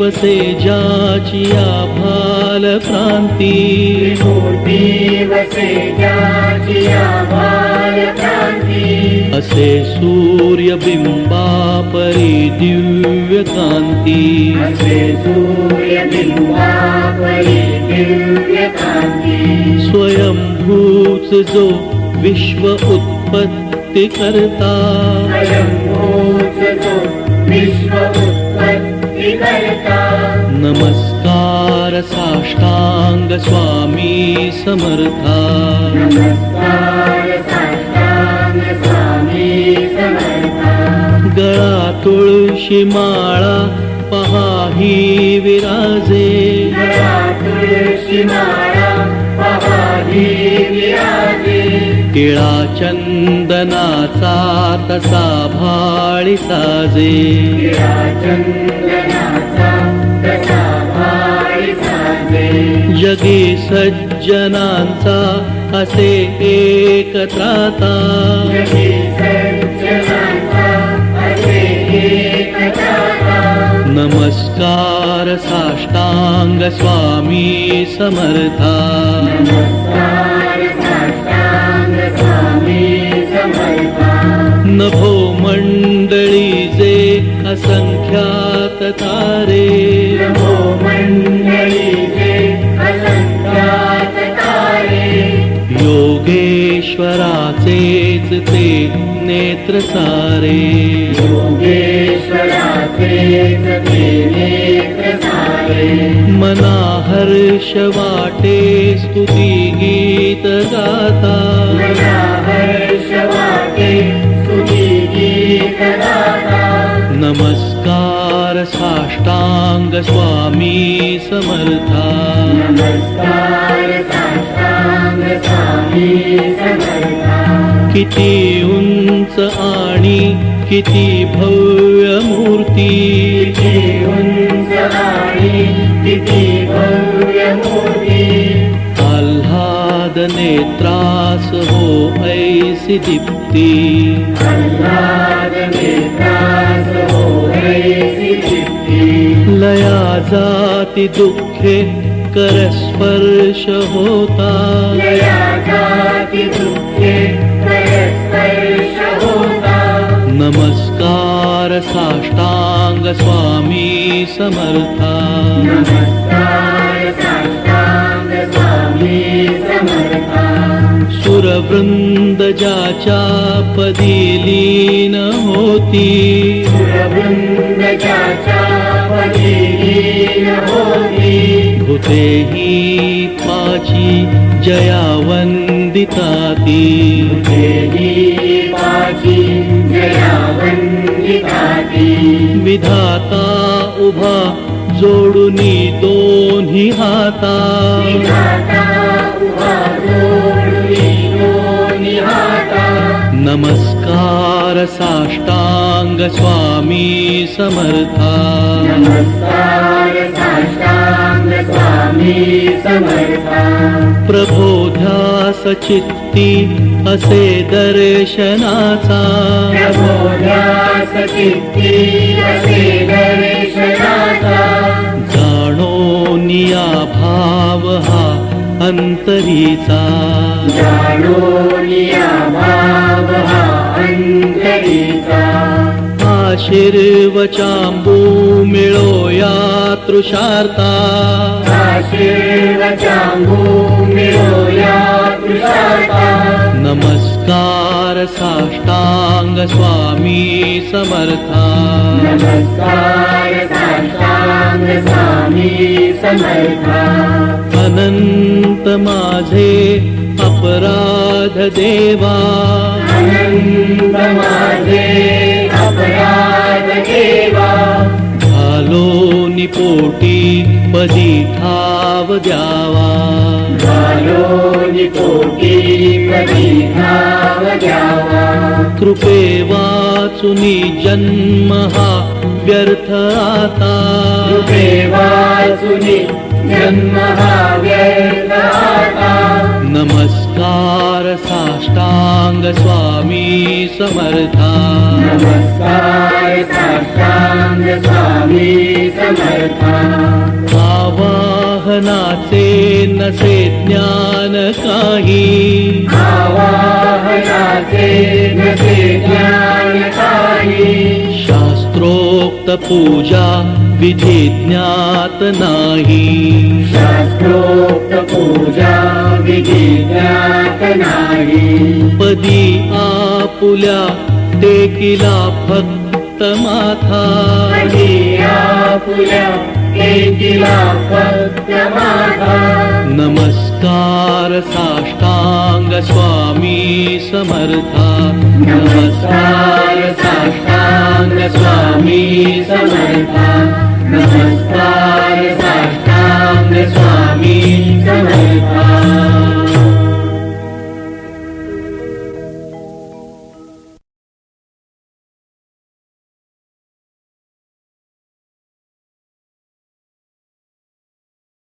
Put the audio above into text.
वसे ज्याची आभाल क्रांती असे सूर्यबिंबा परी दिव्य कांती स्वयंभूच जो विश्व उत्पत्ति करता नमस्कार साष्टांग स्वामी समर्था गळा तुळशी माळा पहाही विराजे टिळा चंदनाचा तसा भाळी साजे जगी सज्जनांचा असे एकत्राता नमस्कार साष्टांग स्वामी समर्था नभो मंडळी जे असंख्यात तारे योगेश्वराचेच ते नेत्र सारे मना हर्ष वाटे स्तुती गीत गाता नमस्कार साष्टांग स्वामी समर्था किती उंच आणि किती भव्य मूर्ती आल्हाद नेत्रास हो ऐसी दीप्ती लया जाती दुःखे करस्पर्श होता नमस्कार साष्टांग स्वामी समर्था सुरवृंद ज्याच्या पदी लीन होती भूतेही पाची जया वंदिता ती विधाता उभा जोडुनी दोन्ही हाता नमस्कार साष्टांग स्वामी समर्था प्रभो ध्यास चित्ती असे दर्शनाचा जाणो निया भाव हा अंतरीचा आशीर्वचांबू मिळो या तृषार्ता नमस्कार साष्टांग स्वामी समर्था अनंत माझे अपराध देवा झालो निपोटी पदी ठाव द्यावा कृपे वाचुनी जन्म हा व्यर्थ आता नमस्कार साष्टांग स्वामी समर्था नमस्कार साष्टांग स्वामी समर्था आवाहनाचे नसे ज्ञान काही आवाहनाचे नसे ज्ञान काही शास्त्रोक्त पूजा विधी ज्ञात नाही शास्त्रोक्त पूजा विधी ज्ञात नाही पदी आपुल्या टेकिला फक्त माथा आपुल्या एकीला फक्त माथा नमस्कार साष्टांग स्वामी समर्था नमस्कार साष्टांग स्वामी समर्था नमस्कार साष्टांग स्वामी समर्था